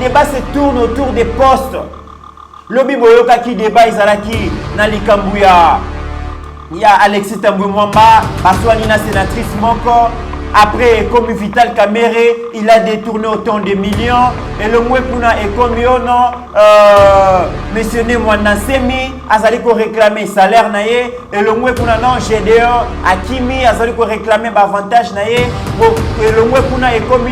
débat se tourne autour des postes. Lobi boyoka qui débat izalaki na likambu ya Alexis Tambwe Mwamba, baswani na sénatrice moko. Après, comme Vital Kamere, il a détourné autant de millions. Et le Mwekuna est comme Yono, mentionné Mwanansemi, Azaliko réclamer salaire naye. Et le Mwekuna non, GDO, Akimi, Azaliko réclamer avantage naye. Et le Mwekuna est comme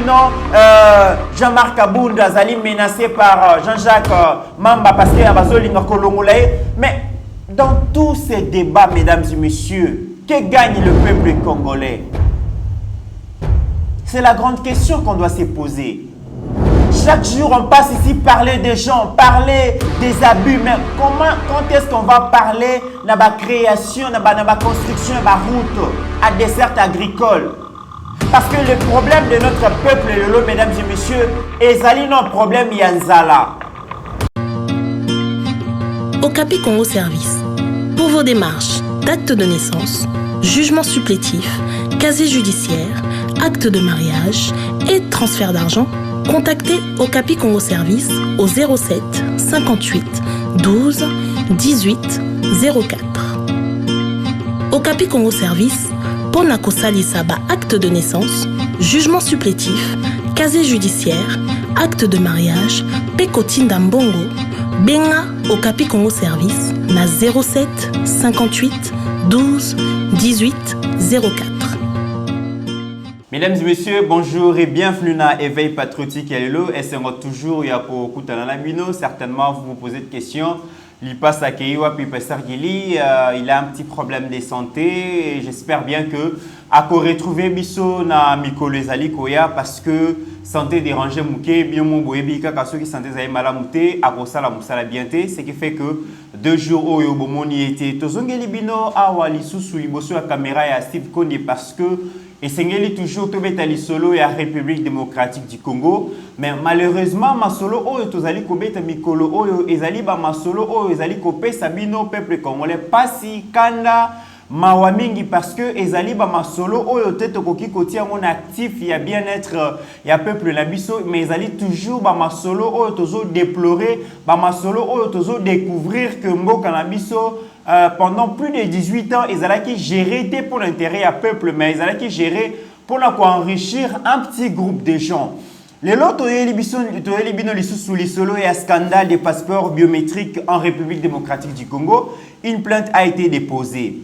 Jean-Marc Abounda, Azali menacé par Jean-Jacques Mamba parce qu'il y a Bazolinga Kolongolaye. Mais dans tous ces débats, mesdames et messieurs, que gagne le peuple congolais? C'est la grande question qu'on doit se poser. Chaque jour, on passe ici parler des gens, parler des abus. Mais quand est-ce qu'on va parler de la création, de la construction de la route à dessert agricole? Parce que le problème de notre peuple, mesdames et messieurs, est non problème Yanzala. Okapi Congo Service. Pour vos démarches d'acte de naissance, jugement supplétif, casier judiciaire, acte de mariage et transfert d'argent, contactez Okapi Congo Service au 07 58 12 18 04. Okapi Congo Service, pour Nakosali Saba acte de naissance, jugement supplétif, casier judiciaire, acte de mariage, Pekotinda Mbongo, Benga Okapi Congo Service na 07 58 12 18 04. Mesdames et messieurs, bonjour et bienvenue dans Éveil Patriotique Yalelo. Et c'est toujours Yako Koutanana Bino. Certainement, vous vous posez des questions. Il passe à Keiwa, puis il a un petit problème de santé. Et j'espère bien que Ako retrouver Bisso na Mikolo Ezali Koya parce que santé dérangée mouké, bien mon boébika, car ceux qui santé zaï malamouté, Ako sala moussala bienté, ce qui fait que 2 jours au Yobomoni était Tozongeli Bino, Awali Soussou, Liboso, la caméra et à Steve Kondi parce que et c'est toujours Tobetali Solo et la République démocratique du Congo. Mais malheureusement, Masolo, Tozali Kobeta Mikolo, Ezali Masolo, Ezali Kopé, Sabino, peuple congolais, Pasi, Kanda, Mawamingi, parce que Ezali Masolo, Tete Koki Koti, mon actif, il y a bien-être, il y a peuple Nabiso, mais Ezali toujours Masolo, Tozo déplorer, Masolo, Tozo découvrir que Mboka Nabiso. Pendant plus de 18 ans, ils allaient gérer pour l'intérêt à peuple, mais ils allaient gérer pour enrichir un petit groupe de gens. Les lots sous et scandale des passeports biométriques en République démocratique du Congo, une plainte a été déposée.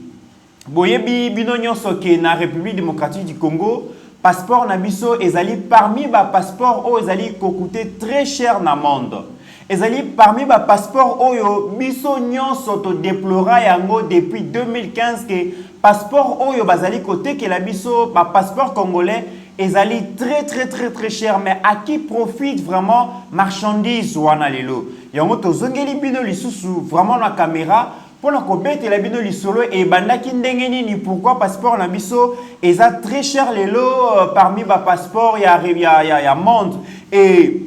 Boyebi binonyo soke na République démocratique du Congo, passeport nabiso ezali parmi ba passeport o ezali coûté très cher na monde. Ezali parmi les passeports oyo biso nyonso to déplora yango depuis 2015 que passeport oyo bazali côté que la biso passeport congolais ezali très cher, mais à qui profite vraiment marchandise wana lelo yango tozongeli bino lisusu vraiment na caméra pour la kobete la bino lisolo et bandaki ndenge nini pourquoi passeport na biso eza très cher lelo parmi les passeports ya monde et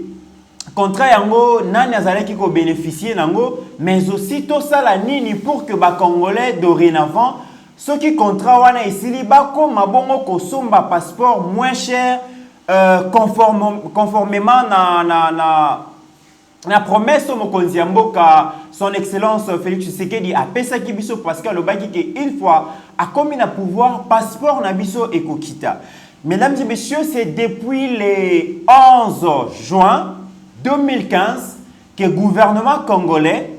contrat yango nani azalaki ko bénéficier nango mais aussi tout ça la nini pour que ba congolais dorénavant ceux qui contrat wana esili ba koma bongo ko somba passeport moins cher conformément na promesse mokonzi ya mboka son excellence Félix Tshisekedi a pesaki biso parce que le baki que une fois a commis na pouvoir passeport na biso ekokita. Mesdames et messieurs, c'est depuis le 11 juin 2015 que le gouvernement congolais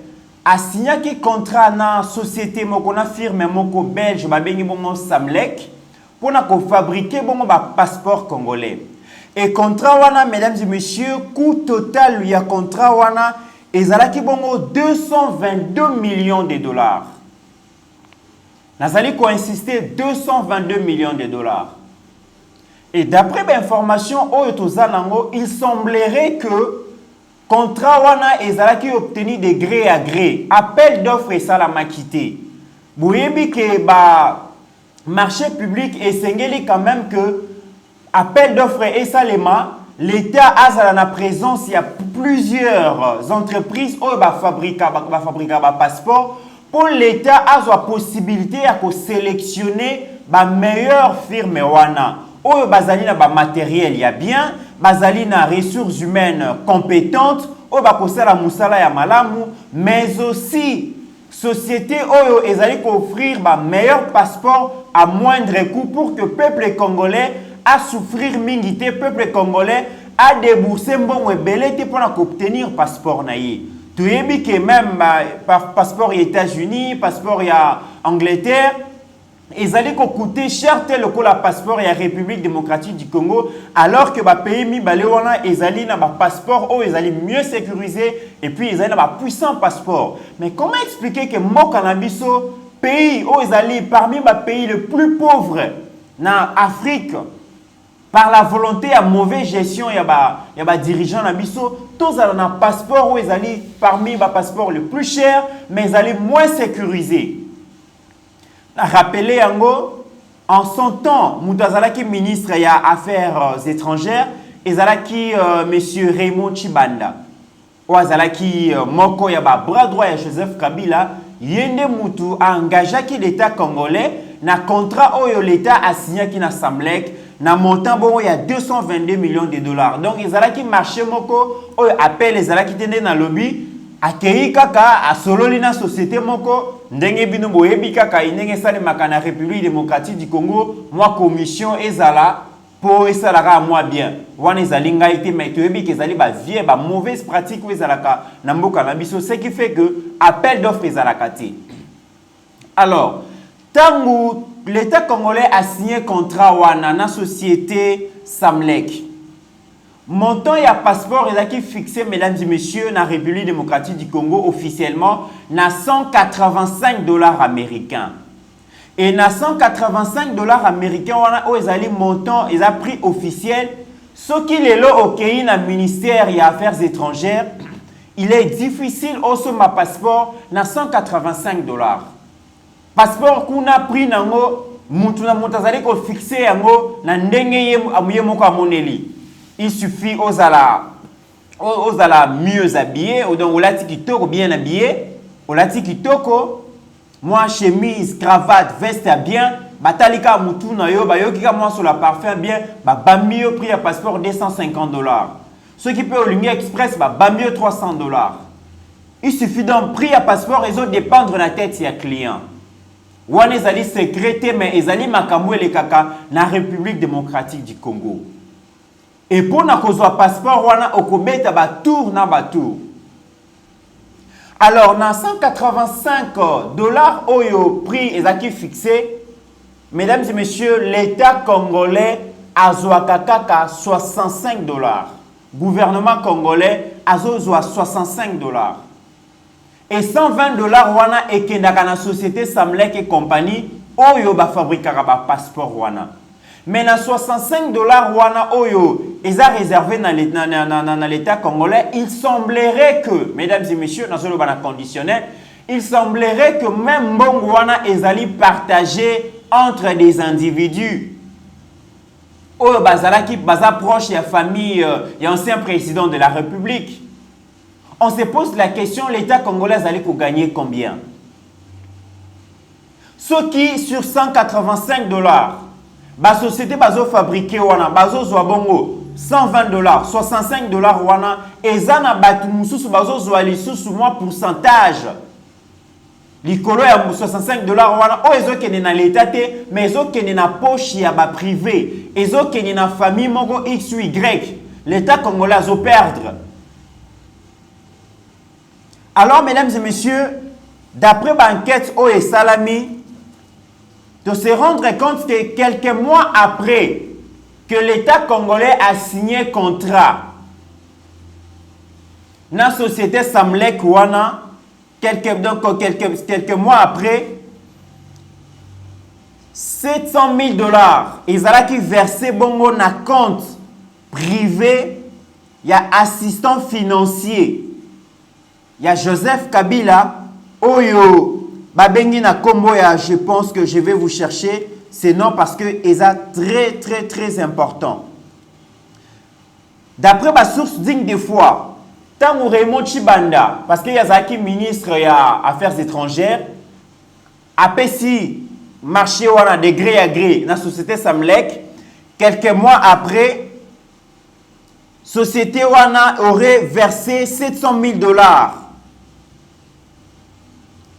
a signé un contrat dans la société mokona firme moko belge babengi bongo Samlek pour fabriquer un passeport congolais. Et contrat wana, mesdames et messieurs, coût total du contrat wana ezalaki bongo 222 millions de dollars. Nazali ko insister 222 millions de dollars. Et d'après l'information il semblerait que contrat wana ezalaki obtenu de gré à gré. Appel d'offres et salamaki. Boyebi que marché public et sengeli quand même que appel d'offres et salema l'État a la présence il y a plusieurs entreprises où fabriquer passeport pour l'État a la possibilité de sélectionner la meilleure firme wana. Oyo bazali na ba matériel ya bien bazali na ressources humaines compétentes oyo bakosala musala ya malamu, mais aussi société oyo ezali offrir ba meilleur passeport à moindre coût pour que peuple congolais a souffrir mingi te, peuple congolais a déboursé mbongo ebele te pour obtenir passeport na ye. Tu yebi que même passeport ya États-Unis, passeport ya Angleterre, ezali ko coûter cher tel que la passeport ya République démocratique du Congo, alors que ba pays mibale wana ezali na ba passeport o ezali mieux sécurisé et puis ezali na ba puissant passeport. Mais comment expliquer que mboka na biso pays o ezali parmi ba pays les plus pauvres na Afrique par la volonté à mauvaise gestion ya ba dirigeant na biso, tous na passeport o ezali parmi ba passeport le plus cher mais ezali moins sécurisé. Rappelez yango, en son temps, Moutazalaki ministre ya Affaires étrangères, ezalaki monsieur Raymond Chibanda. Oazalaki moko ya ba bras droit ya Joseph Kabila, yende mutu a engagé l'État congolais na contrat oyo l'État a signé ki na Samlek na montant bon ya 222 millions de dollars. Donc ezalaki marché moko oyo appel ezalaki tende na lobby akei kaka a sololi na société moko ndenge bino boyebi kaka ndenge salemaka na République démocratique du Congo, moi commission ezala po esalaka moi bien wana ezali ngai te, mais toyebi ke ezali ba vie ba mauvaise pratique ou ezalaka na mboka na biso, ce qui fait que appel d'offres ezalaka te. Alors tangu l'État congolais a signé contrat wana na société Samlek, montant et passeport est fixé, mesdames et messieurs, dans la République démocratique du Congo officiellement, na 185 dollars américains. Et na 185 dollars américains, on a eu montant et un prix officiel. Ce qui est là au pays, dans le ministère des Affaires étrangères, il est difficile aussi ma passeport na 185 dollars. Passeport qu'on a pris dans le fixé na ndenge yemoko amoneli. Il suffit aux ala mieux habillés, donc aux kitoko bien habillé, aux kitoko, moi chemise, cravate, veste bien, batalika mutu na yo, bayokika moi sur la parfum bien, bamio prix à passeport 250 dollars. Ceux qui peuvent au Lumière Express, bamio 300 dollars. Il suffit d'un prix à passeport et autres dépendre de la tête si y a client. Wane ezali secrété mais ezali makamwe le kaka na République démocratique du Congo. Et pour na kozwa passeport wana okobeta ba tour na ba tour. Alors na 185 dollars oyo prix ezaki fixé, mesdames et messieurs, l'État congolais azwaka kaka 65 dollars. Gouvernement congolais azozwa 65 dollars. Et 120 dollars wana ekendaka na société Samlek et compagnie oyo ba fabrikaka ba passeport wana. Mais na 65 dollars wana oyo eza réservé dans l'État congolais, il semblerait que, mesdames et messieurs, dans ce bana conditionnel, il semblerait que même mbongo wana ezali partagé entre des individus. Oyo bazalaki baza proche ya famille ya ancien président de la République. On se pose la question, l'État congolais allait gagner combien? Ce qui, sur 185 dollars, la société bazo fabriqué wana, bazo bongo 120 dollars, 65 dollars wana, et zana batu mususu bazo zoali susu moi pourcentage. Likolo ya 65 dollars wana, o ezo kene na l'État te, mais ezo kene na poche ya ba privé, ezo kene na famille moko X ou Y. L'État congolais azo perdre. Alors, mesdames et messieurs, d'après l'enquête au Salami, de se rendre compte que quelques mois après que l'État congolais a signé contrat dans la société Samlek Wana, quelques mois après, 700 000 dollars, ils allaient verser bongo na compte privé, il y a assistant financier. Il y a Joseph Kabila, Oyo, Babengi na Kombo ya, je pense que je vais vous chercher ces noms parce que c'est très important. D'après ma source digne de foi, tant Raymond Chibanda, parce qu'il y a Zaki ministre des Affaires étrangères, après si marché wana de gré à gré dans la société Samlek, quelques mois après, société wana aurait versé 700 000 dollars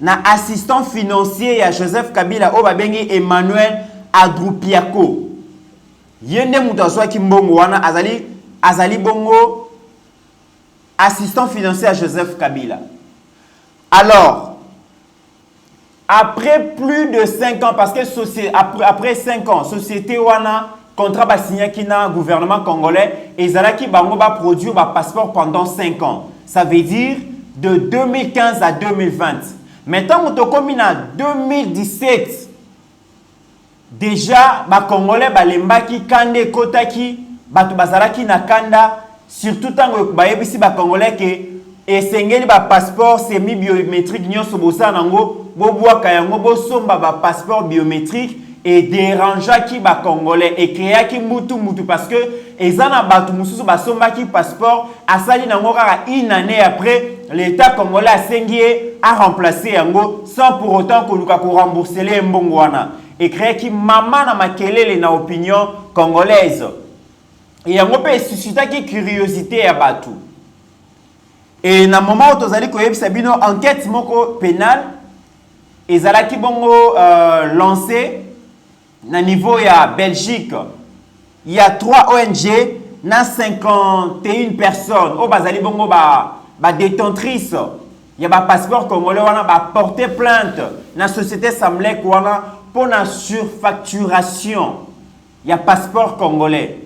na assistant financier à Joseph Kabila au babengi Emmanuel Adrupiako. Yende mutazwa kimbongo wana azali bongo assistant financier à Joseph Kabila. Alors, après plus de 5 ans, parce que après 5 ans, société wana contrat ba signé qui na gouvernement congolais et zalaki bango ba produire ba passeport pendant 5 ans. Ça veut dire de 2015 à 2020. Maintenant, on est en 2017. Déjà, les Congolais, les Mbaki, Kande, Kotaki, les Bazalaki, Nakanda, surtout tant que les Congolais qui ont un passeport semi-biométrique, ils ont un passeport biométrique et dérangeant qui les Congolais et créer qui mutu parce que ils ont un passeport à sali une année après. L'État congolais a remplacé yango sans pour autant que rembourser les mbongwana et créer qui maman na makelele na opinion congolaise et yango pe suscita qui curiosité ya batu et na moment où tozali ko yebisa bino enquête moko pénale ezalaki bongo lancé na niveau ya Belgique. Il y a 3 ONG na 51 personnes au bazali bongo ba détentrice, il y a un passeport congolais, on a porté plainte dans la société Samlek pour la surfacturation. Il y a passeport congolais.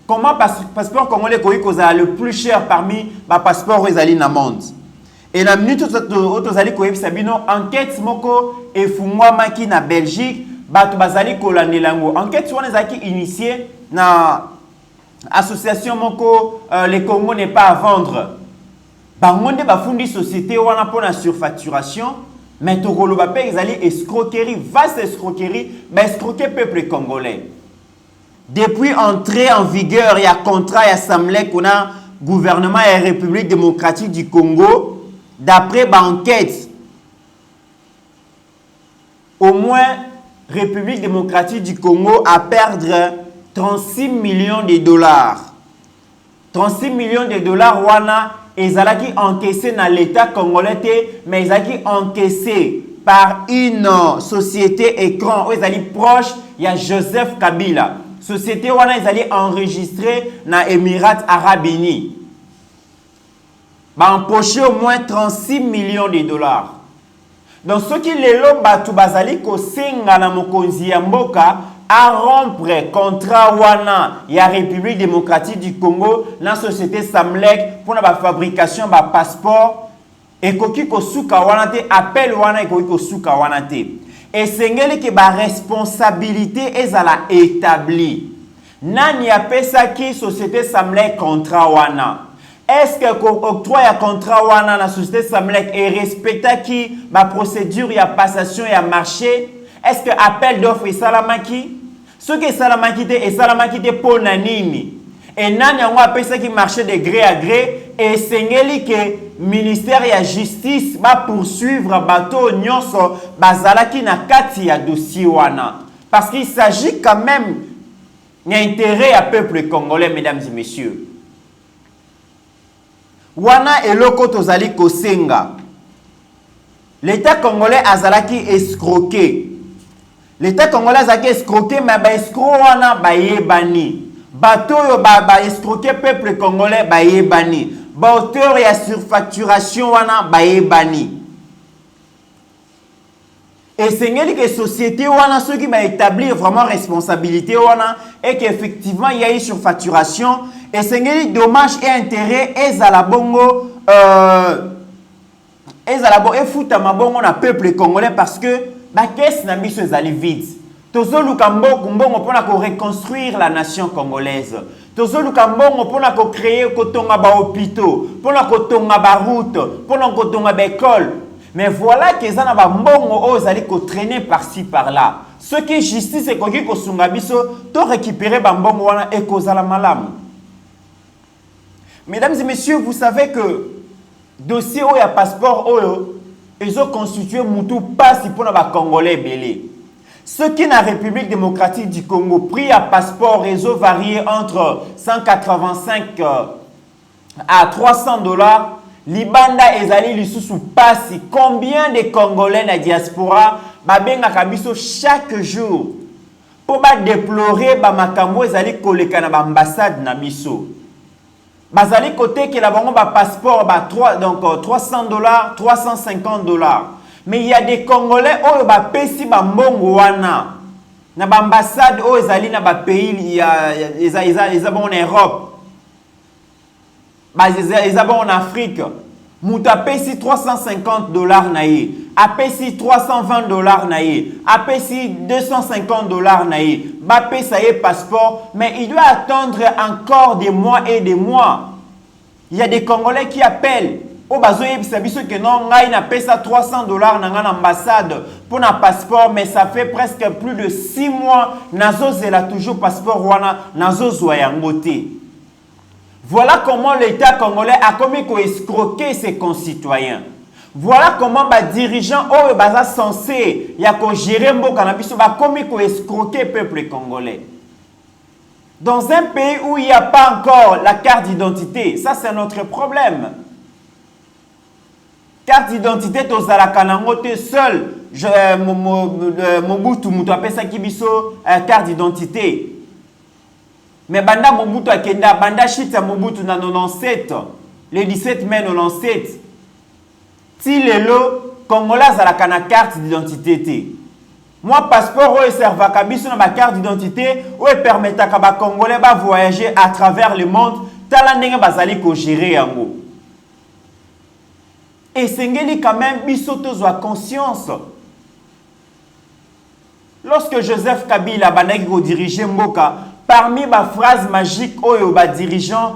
Comment passeport congolais est le plus cher parmi les passeports dans le monde? Et la minute où vous allez sabino enquête moko et fumwa maki na Belgique, batu bazali kolandelango. Enquête sur les acquis initiés na association moko les Congo n'est pas à vendre. Bangonde bafundi société wana pour la surfacturation, mais tokolo ba pe ezali escroquerie, vaste escroquerie, ba escroquer peuple congolais. Depuis entrée en vigueur, il y a contrat et assemblée qu'on a gouvernement et République démocratique du Congo, d'après l'enquête, au moins République démocratique du Congo a perdre 36 millions de dollars. 36 millions de dollars wana ezalaki encaissé dans l'État congolais, mais ezalaki encaissé par une société écran où ezali proche, il y a Joseph Kabila. Société wana ezali enregistrée dans les Émirats Arabes Unis. Empoché au moins 36 millions de dollars. Donc ce qui les batu bazali ko senga na mokonzi ya mboka à rompre contrat wana ya République démocratique du Congo la société Samlek pour la fabrication de passeport et koki ko suka wana te appel wana koki ko suka wana te et sengeli ke ba responsabilité ezala établie nani apesa ki société Samlek contrat wana. Est-ce que l'octroi de contrat wana la société Samlek est respecté qui ma procédure ya passation ya marché? Est-ce que appel d'offre est salamaki? Ce qui est salamaki et salamaki te pour nanini. Et nani on appelle ça qui marché de gré à gré et sengeli que ministère ya justice va poursuivre bateau nyonso bazalaki na kati ya dossier wana. Parce qu'il s'agit quand même d'intérêt à peuple congolais, mesdames et messieurs. Wana eloko tozali kosenga. L'État congolais azalaki escroqué. L'État congolais azalaki escroqué, mais ba escroc wana ba yebani. Bato yo ba escroqué peuple congolais ba yebani. Ba auteur ya surfacturation wana ba yebani. Et c'est que société wana ceux qui va établir vraiment responsabilité wana et qu'effectivement il y a eu surfacturation et c'est que dommages et intérêts et à la bongo et fout à ma bongo na peuple congolais parce que ba caisse na biso ezali vide. Tozo lukambo kumbongo pona ko reconstruire la nation congolaise. Tozo lukambo pona ko créer ko tonga ba hôpitaux, pona ko tonga ba route, pona ko tonga ba école. Mais voilà que ça n'a pas bon osali ko traîner par-ci par-là. Ce qui est justice c'est qu'on ko sunga biso to récupérer bambongo wana et kozala malamu. Mesdames et messieurs, vous savez que dossier où il y a passeport ils ont constitué mutu passe pour les Congolais belé. Ceux qui na République démocratique du Congo pris à passeport réseau varié entre 185 à 300 dollars, libanda ezali lisusu pasi. Combien de Congolais na diaspora babenga kabiso chaque jour pour déplorer ba makambo ezali koleka na ba ambassade na biso. Bazali côté que la bango ba passeport ba 300 dollars, 350 dollars. Mais il y a des Congolais oyo ba pesi ba mbongo wana na ba ambassade oyo ezali na ba pays ya bon en Europe. Ils ont en Afrique. Mouta pesi 350 dollars naïe. A pesi 320 dollars naïe. A pesi 250 dollars naïe. Ba pesa passeport. Mais il doit attendre encore des mois et des mois. Il y a des Congolais qui appellent. Oh bazo yebisabiso que non, ngai na pesa 300 dollars na ngana ambassade pour un passeport. Mais ça fait presque plus de 6 mois. Nazo zela toujours passeport wana. Nazo zoyangote. Voilà comment l'État congolais a commis à escroquer ses concitoyens. Voilà comment les dirigeants sont censés gérer à escroquer le peuple congolais. Dans un pays où il n'y a pas encore la carte d'identité, ça c'est notre problème. Carte d'identité, tu as la kanangote seul. Mobutu, tu appelles ça carte d'identité. Mais banda Mobutu akenda, banda chita Mobutu na 97, le 17 mai 97. Si lelo, Congolais a la carte d'identité. Moi, passeport, ou serve à kabiso na ma carte d'identité, ou permet à kaba Congolais ba voyager à travers le monde, talandenge bazali ko gérer yango. Et sengeli quand même bisoto zwa conscience. Lorsque Joseph Kabila bandaki ko diriger Mboka, parmi les phrases magiques oyo ba dirigeants,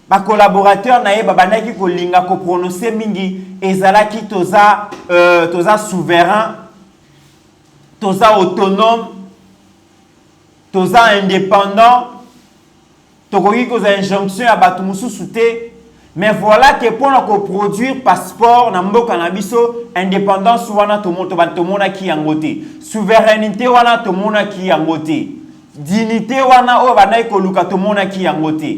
ba collaborateurs nae ba bandaki ko linga ko prononcer mingi ezalaki toza souverain, toza autonome, toza indépendant, tokoki koza injonction ya batu mususu te. Mais voilà que pour nous produire passeport na mboka na biso, indépendance wana tomona ki yangote, souveraineté wana tomona ki yangote, dignité wana o banayi ko luka tomona ki yangote.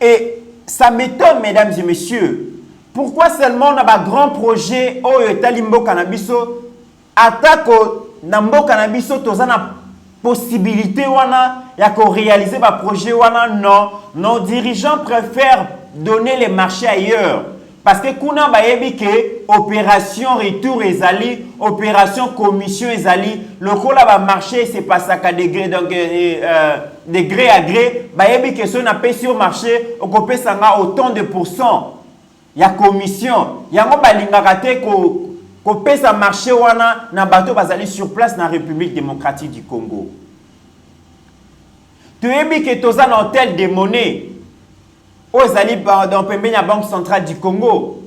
Et ça m'étonne, mesdames et messieurs, pourquoi seulement on a un grand projet o etali mboka na biso, atako na mboka na biso tozana possibilité wana ya ko réaliser ba projet wana. Non, nos dirigeants préfèrent donner les marchés ailleurs parce que kuna ba yebi ke opération retour ezali, opération commission ezali, lokola ba marché c'est pas ça qu'à degré, donc de gré à gré ba yebi ke so na pesi au marché okopesa nga autant de pourcent ya commission yango balingaka te ko pesa marché wana na bato bazali sur place na République démocratique du Congo. Tu es bien que toza na hôtel de monnaie aux ali dans la Banque centrale du Congo.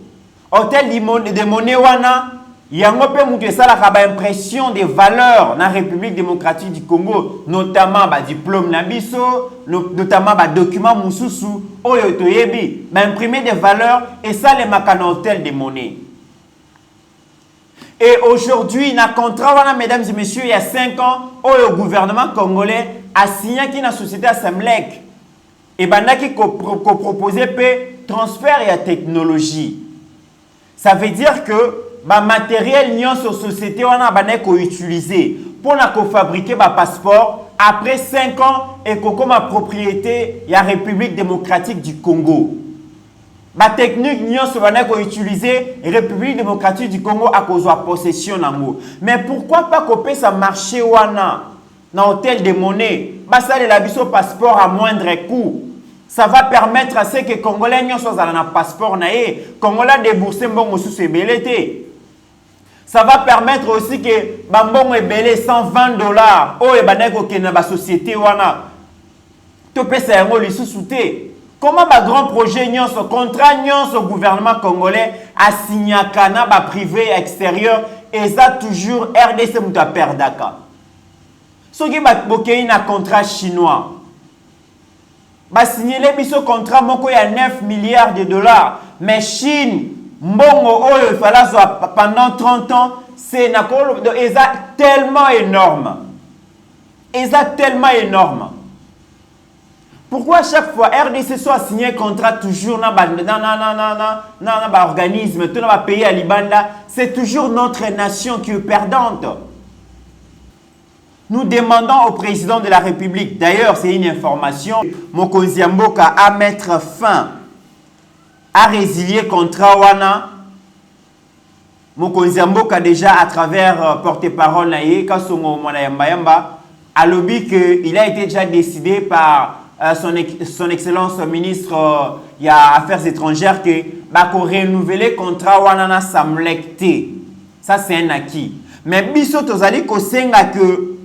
Hôtel de monnaie wana yango pe mutu esalaka ba impression des valeurs na République démocratique du Congo, notamment ba diplôme na biso, notamment ba document mususu oyo toyebi ba imprimer des valeurs et ça les makana hôtel de monnaie. Et aujourd'hui, na contrat wana, mesdames et messieurs, il y a 5 ans, le gouvernement congolais a signé qui la société Semlec. Et bandaki ko proposer transfert et technologie. Ça veut dire que ba matériel nion sur société wana bandaki ko utiliser pour na ko fabriquer ba passeport après 5 ans et comme propriété la République démocratique du Congo. La technique nyonso bana ko utiliser République démocratique du Congo a kozwa possession nango. Mais pourquoi pas couper sa marché wana na hôtel de monnaie, basa la biso passeport à moindre coût. Ça va permettre à ce que Congolais nyonso zala na passeport na ye, Congolais débourser mbongo sous ebelete. Ça va permettre aussi que bambongo ebele 120 dollars o ebana ko kena ba société wana. To pesa yango lisusu te. Comment un grand projet nyonso contrat nyonso gouvernement congolais a signé kana ba privé extérieur et ça toujours RDC muta perdaka. Soki ba bokei na contrat chinois. Ba signé les biso contrat moko ya 9 milliards de dollars mais Chine mbongo oyo fala pendant 30 ans c'est na tellement énorme. Et ça tellement énorme. Pourquoi à chaque fois RDC soit signé un contrat toujours dans l'organisme, tout dans le pays à Libanda, c'est toujours notre nation qui est perdante. Nous demandons au président de la République, d'ailleurs c'est une information, Mokonzi ya Mboka à mettre fin à résilier contrat wana. Mokonzi ya Mboka déjà à travers porte-parole naye Kasongo Mwana Yamba Yamba a lobby que il a été déjà décidé par son excellence ministre il y a affaires étrangères que bako renouveler contrat wana na samlekte. Ça c'est un acquis. Mais biso tozali ko senga que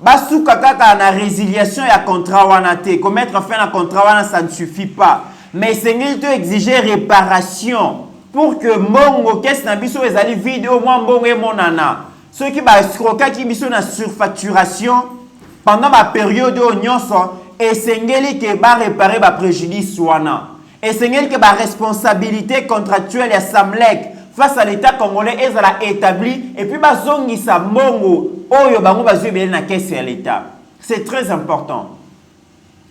basuka kaka na résiliation ya contrat wana te, ko mettre fin à contrat wana ça ne suffit pas. Mais c'est qu'il te exiger réparation pour que mongo kes na biso ezali vidéo moi mbongo e monana. Ceux qui ba escroquer qui biso na surfacturation pendant ma période nyonso et sengeli ke ba réparer ba préjudice wana. Et sengeli ke ba responsabilité contractuelle ya Samlek face à l'État congolais ezala établi et puis ba zongi sa mongo oyo bango bazui bien na caisse ya l'État. C'est très important.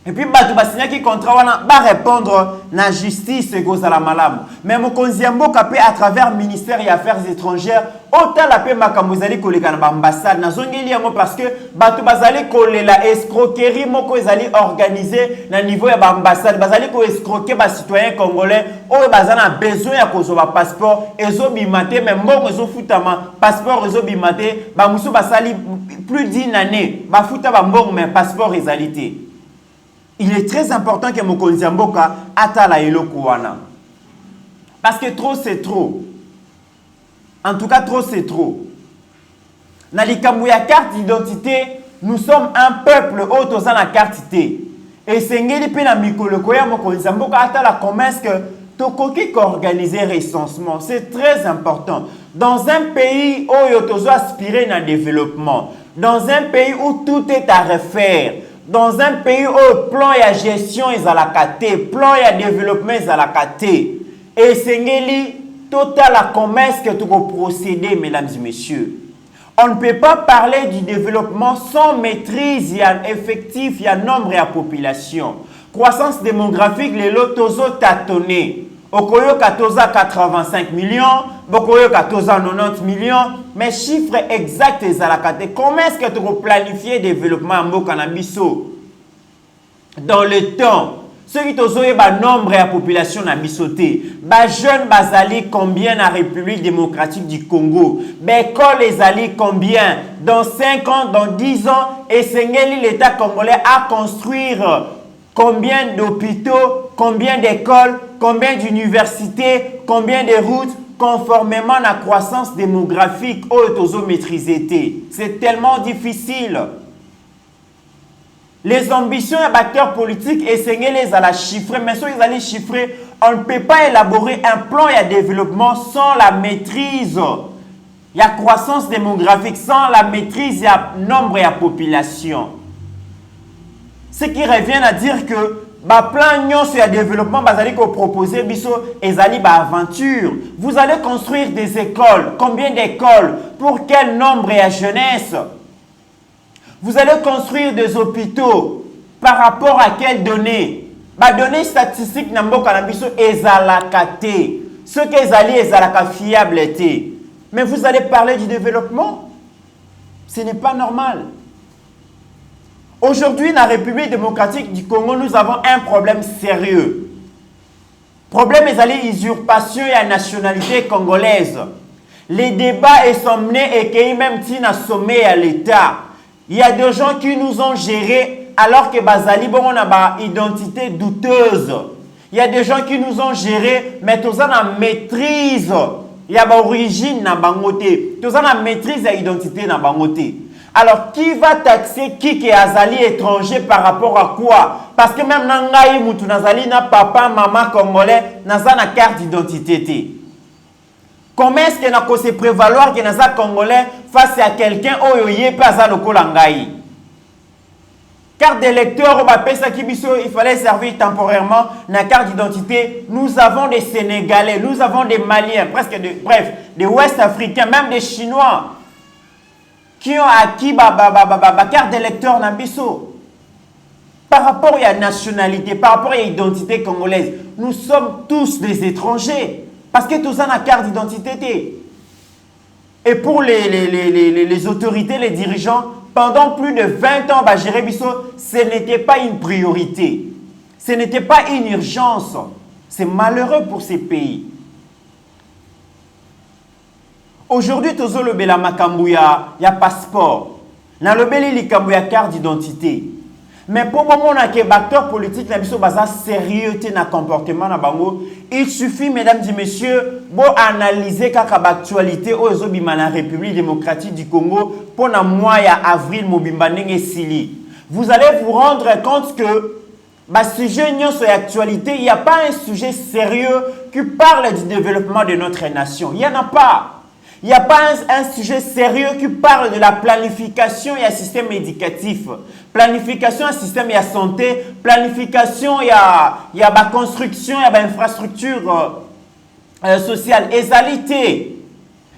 Et puis batu basinya ki contrat wana ba répondre na justice kozala malamu. Mais Mokonzi ya Mboka pe à travers ministère des Affaires étrangères ota la pe makambo ezali koleka na ambassade na zongeli yango parce que batu bazali kolela escroquerie moko ezali organisé na niveau ya ambassade bazali ko escroquer ba citoyens congolais oyo bazana besoin ya kozwa passeport ezo bimate même mbongo ezo futama passeport ezo bimate ba musu basali plus d'une année ba futa ba mbongo mais passeport ezalité. Il est très important que Mokonzi ya Mboka atala eloko wana. Parce que trop c'est trop. En tout cas, trop c'est trop. Na likambo ya carte d'identité, nous sommes un peuple autour la carte d'identité. Et c'est ngeli pe na mikolo ko ya Mokonzi ya Mboka atala comment est-ce que tokoki organiser recensement. C'est très important. Dans un pays où yotozo aspirer na développement, dans un pays où tout est à refaire, dans un pays où le plan et la gestion est à la caté, plan et le développement est à la caté. Et c'est total à comment est-ce que tu peux procéder, mesdames et messieurs. On ne peut pas parler du développement sans maîtrise, il y a effectif, il y a nombre et la population. Croissance démographique, les lotozo tâtonné. Okoyo katoza 85 millions, Bokoyo katoza 90 millions, mais chiffre exact est à la caté. Comment est-ce que tu peux planifier le développement en Mokanabiso dans le temps? Ceux qui ont le nombre et la population na bisoté, ba jeunes bazali combien na République démocratique du Congo, l'école les ali combien dans 5 ans, dans 10 ans, et Sengeli l'État congolais à construire combien d'hôpitaux, combien d'écoles, combien d'universités, combien de routes, conformément à la croissance démographique au maîtrisé. C'est tellement difficile. Les ambitions et acteurs politiques essayer les à la chiffrer, mais si ils allaient chiffrer, on ne peut pas élaborer un plan et un développement sans la maîtrise. Il y a croissance démographique, sans la maîtrise, il y a nombre et la population. Ce qui revient à dire que bah plan sur le développement basali ko proposer biso ezali ba aventure. Vous allez construire des écoles, combien d'écoles, pour quel nombre et à jeunesse? Vous allez construire des hôpitaux par rapport à quelles données? Bah données statistiques n'amboka na biso ezalakate. Ce que ezali ezalaka fiable était. Mais vous allez parler du développement? Ce n'est pas normal. Aujourd'hui, dans la République démocratique du Congo, nous avons un problème sérieux. Problème est allé usurpation et la nationalité congolaise. Les débats sont menés et qui même tient à sommet à l'État. Il y a des gens qui nous ont gérés alors que Bazali bon on a une identité douteuse. Il y a des gens qui nous ont gérés mais tous en a maîtrise. Il y a origine na bangoté. Tous en a maîtrise à identité na bangoté. Alors, qui va taxer qui est azali étranger par rapport à quoi? Parce que même nangaï moutou nazali na papa, maman congolais, naza na carte d'identité. Comment est-ce que na se prévaloir que naza congolais face à quelqu'un oyo yé pas za loko langaï? Carte d'électeur, il fallait servir temporairement na carte d'identité. Nous avons des Sénégalais, nous avons des Maliens, presque bref, des Ouest-Africains, même des Chinois qui ont acquis carte d'électeur na biso. par rapport à la nationalité, par rapport à l'identité congolaise, nous sommes tous des étrangers. Parce que tout ça n'a carte d'identité. Et pour les autorités, les dirigeants, pendant plus de 20 ans, gérer Bisso, ce n'était pas une priorité. Ce n'était pas une urgence. C'est malheureux pour ces pays. Aujourd'hui, tous le bela makambouya, il y a passeport. Dans le bela likambouya carte d'identité. Mais pour le moment, on a des acteurs politiques qui sont sérieux dans le comportement. Il suffit, mesdames et messieurs, d'analyser l'actualité aux la République démocratique du Congo pour le mois d'avril. Vous allez vous rendre compte que sujet sur l'actualité, il n'y a pas un sujet sérieux qui parle du développement de notre nation. Il n'y en a pas. Il n'y a pas un sujet sérieux qui parle de la planification et un système éducatif. Planification et un système de santé. Planification et la construction et l'infrastructure sociale. Égalité.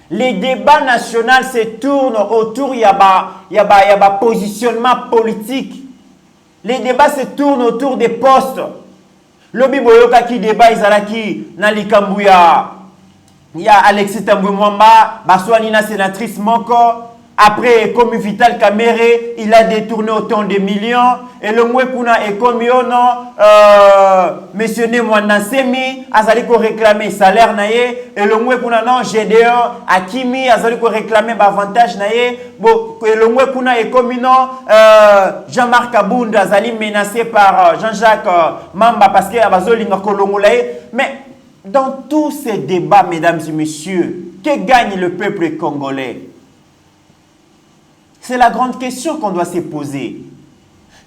Les débats nationaux se tournent autour de positionnement politique. Les débats se tournent autour des postes. Lobi boyoka ki débat izalaki na likambouya. Il y a Alexis Tamboué-Mwamba, Baswanina sénatrice Moko. Après, comme Vital Kamere, il a détourné autant de millions. Et le Mwekuna est comme Monsieur Nemwana Semi, Azali ko réclamer salaire naye. Et le Mwekuna non, Gédéon, Akimi, Azali ko réclamer avantage naye. Bon, et le Mwekuna est comme Jean-Marc Abound, Azali menacé par Jean-Jacques Mamba parce qu'il y a Bazoli Ngakolongolaye. Mais dans tous ces débats, mesdames et messieurs, que gagne le peuple congolais? C'est la grande question qu'on doit se poser.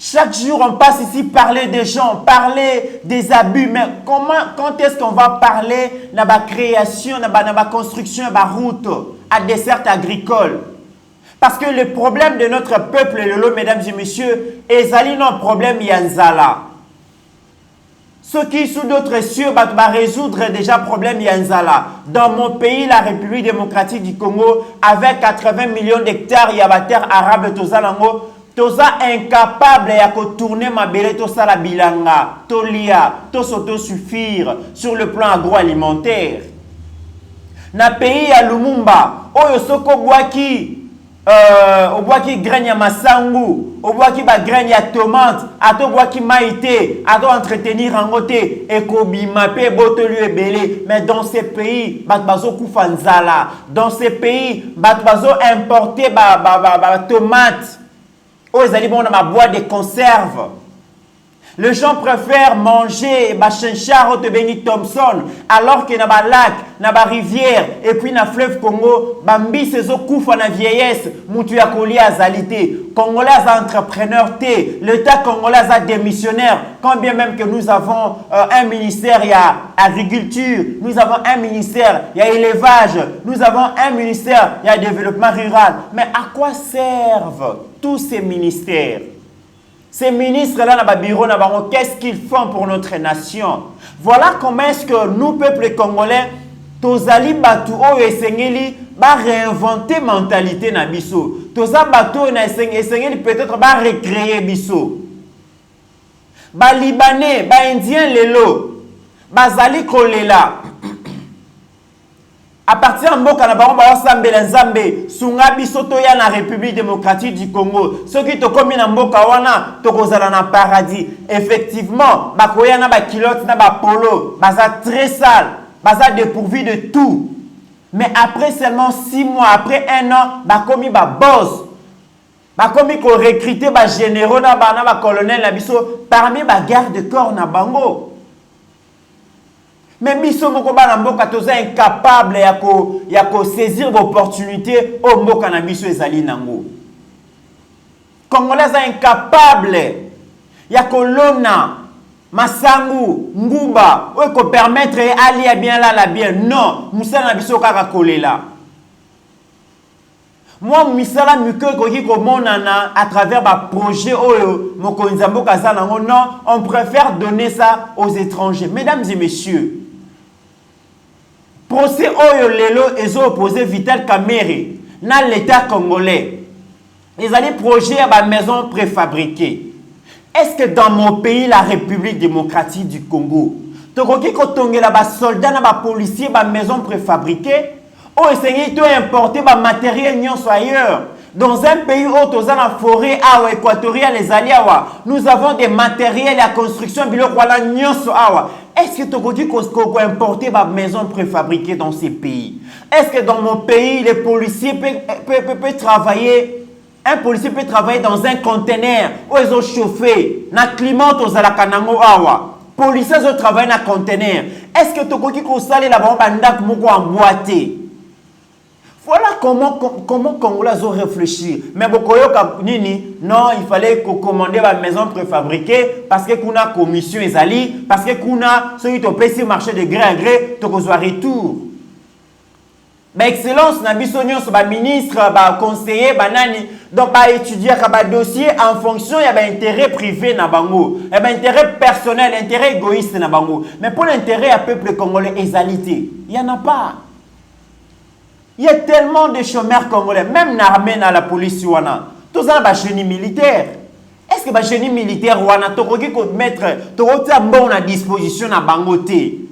Chaque jour, on passe ici parler des gens, parler des abus. Mais quand est-ce qu'on va parler de la création, de la construction de la route à dessert agricole? Parce que le problème de notre peuple, mesdames et messieurs, est un problème yanzala. Ceux qui, sous d'autres cieux, vont résoudre déjà le problème Yanzala. Dans mon pays, la République démocratique du Congo, avec 80 millions d'hectares, il y a la terre arabe, Tozalango, Toza incapable de tourner ma belle, Toza la bilanga, Tolia, s'auto-suffire sur le plan agroalimentaire. Dans le pays, à Lumumba, Oyosoko Bwaki, au bois qui graine à masangu, au bois qui va graine à tomate, à tout bois qui maïté, à tout entretenir en côté, et kobi mapé, botelu et belé. Mais dans ces pays, batbazo koufanzala. Dans ces pays, batbazo importer tomate. Oh, ils allaient bon dans ma boîte de conserve. Les gens préfèrent manger Bachenchar ou Benny Thompson alors que dans le lac, dans la rivière et puis dans le fleuve Congo, Bambi c'est au coup de la vieillesse, Moutou ya koli à zalité. Congolais entrepreneurs, l'État congolais a démissionnaire. Quand bien même que nous avons un ministère, il y a agriculture, nous avons un ministère, il y a élevage, nous avons un ministère, il y a développement rural. Mais à quoi servent tous ces ministères? Ces ministres-là, dans le bureau, qu'est-ce qu'ils font pour notre nation? Voilà comment est-ce que nous, peuple congolais, tozali batu o esengeli ba réinventer mentalité na biso. Toza batu na esengeli peut-être ba recréer biso. Ba libanais, ba indien lelo, ba zali kolela. À partir de Mboka na bango ba sambela nzambe sunga biso to ya na République démocratique du Congo. Ceux qui to komi na Mboka wana to kozala na paradis. Effectivement, ba koya na ba kilote na ba polo, baza très sale, baza dépourvu de tout. Mais après seulement 6 mois, après 1 an, ba komi ba boss. Ba komi ko recruter ba généraux na ba colonel na biso parmi ba garde corps na bango. Mais biso moko bana mboka toza incapable ya ko saisir l'opportunité au mboka na biso ezali nango. Congolais incapable ya kolona masangu nguba ou ko permettre ali ya bien là la bien. Non, musala na biso kaka kolela. Moi misala mike ko ki ko monana à travers ba projet oyo mokonzi mboka za nango. Non, on préfère donner ça aux étrangers. Mesdames et messieurs, procès oyo lelo ezo opposé Vital Kamere dans l'État congolais. Ils allaient projet à la maison préfabriquée. Est-ce que dans mon pays, la République démocratique du Congo, tokoki kotongela ba soldats na ba policiers ba maison préfabriquée, ou essayer de importer ba matériel nyonso ailleurs? Dans un pays où dans la forêt équatoriale, les alliés, nous avons des matériels à construction, est-ce que tu peux dire qu'on importer ma maison préfabriquée dans ces pays? Est-ce que dans mon pays, les policiers peuvent travailler, un policier peut travailler dans un conteneur où ils ont chauffé, dans le climat, dans la kanango awa. Policiers ont travaillé dans un conteneur. Est-ce que tu peux dire qu'on s'allait là-bas en boîté? Voilà comment Congolais ont réfléchi. Mais non, il fallait commander la maison préfabriquée parce que qu'on a commission ezali, parce que qu'on a ceux qui ont payé marché de gré à gré, tu as retour. Mais excellence, Nabisonio, ministre, conseiller, nani, donc étudier un dossier en fonction de l'intérêt privé na bango, intérêt personnel, intérêt égoïste na bango. Mais pour l'intérêt à peuple congolais ezalité, il n'y en a pas. Il y a tellement de chômeurs congolais, même l'armée, dans la police, tous ont un génie militaire. Est-ce que le génie militaire, tu peux mettre à disposition à Bangote? Tu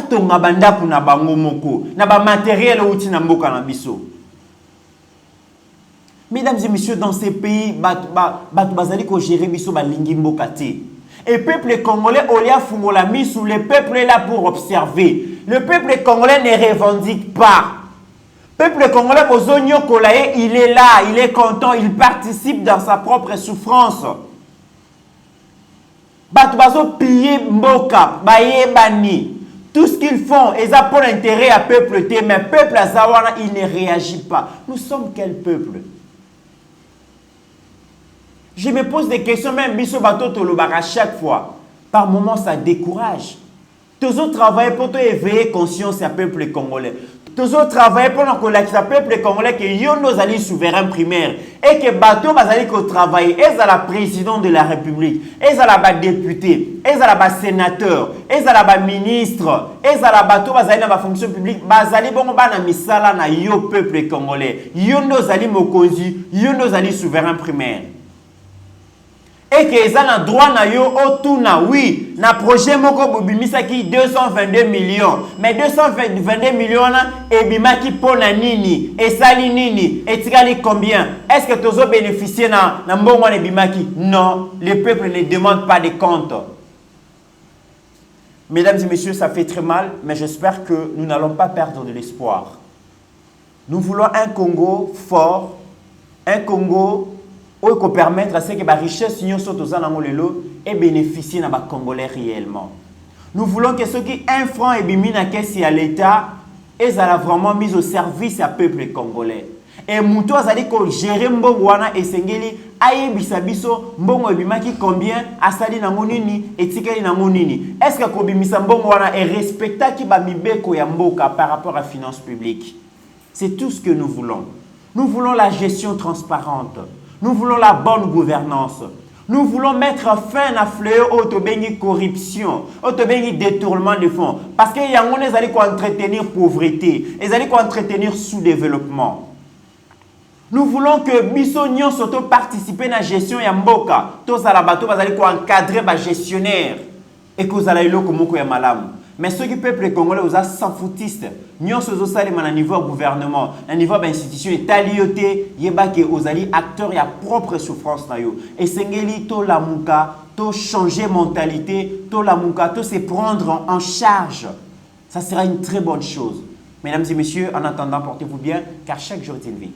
peux mettre matériel mesdames et messieurs, dans ces pays, tu gérer et le peuple congolais, le peuple est là pour observer. Le peuple congolais ne revendique pas. Le peuple congolais, il est là, il est content, il participe dans sa propre souffrance. Tout ce qu'ils font, ils ont pour intérêt à peuple, mais le peuple Azawana, il ne réagit pas. Nous sommes quel peuple? Je me pose des questions, même Bisso Bato Tolobara chaque fois. Par moments, ça décourage. Tous autres travaillent pour éveiller conscience à peuple congolais. Tous autres travaillent pour que le peuple congolais que yon nos alliés souverains primaires et que bateau bazali ko travailler et à la président de la République, et à la député, et à la sénateur, et à la ministre, et à la bateau bazali na fonction publique, bazali bongo bana misala na yo peuple congolais. Yon nos alliés mokonzi, yon nos alliés souverains primaires. Et que ils ont un droit na yo otuna oui na projet moko bobimisa ki 222 millions mais 222 millions et bimaki pona nini et sali nini et tikali combien est-ce que tozo bénéficier na mbongo ne bimaki? Non, le peuple ne demande pas de comptes. Mesdames et messieurs, ça fait très mal, mais j'espère que nous n'allons pas perdre de l'espoir. Nous voulons un Congo fort, un Congo qui permettre à ce que la richesse et bénéficier à les Congolais réellement. Nous voulons que ceux qui un franc et bimina caisse à l'État et ça vraiment mis au service à peuple congolais. Et Mouto a dit que gérer mbongwana et sengeli aye bisabiso mbongo ebimaki combien asali na ngonini et tikeli na ngonini. Est-ce que kobimisa mbongwana est respecta ki ba mibeko ya mboka par rapport à finances publiques? C'est tout ce que nous voulons. Nous voulons la gestion transparente. Nous voulons la bonne gouvernance. Nous voulons mettre fin à fléau autobéni corruption, autobéni détournement de fonds. Parce qu'il y a des gens qui entretenir pauvreté, ils allaient entretenir sous-développement. Nous voulons que Bissonnion surtout participer à la gestion et mboka. Tous à la bateau, ils allaient encadrer les gestionnaires et que vous allez le comme malam. Mais ceux qui peuple congolais aux sans foutistes, nous sommes à niveau gouvernement, à niveau institution et talioté, yeba que aux alliés acteurs et à propre souffrance na yo. Et sengeli to la muka, to changer mentalité, to la muka, to se prendre en charge. Ça sera une très bonne chose. Mesdames et messieurs, en attendant, portez-vous bien, car chaque jour est une vie.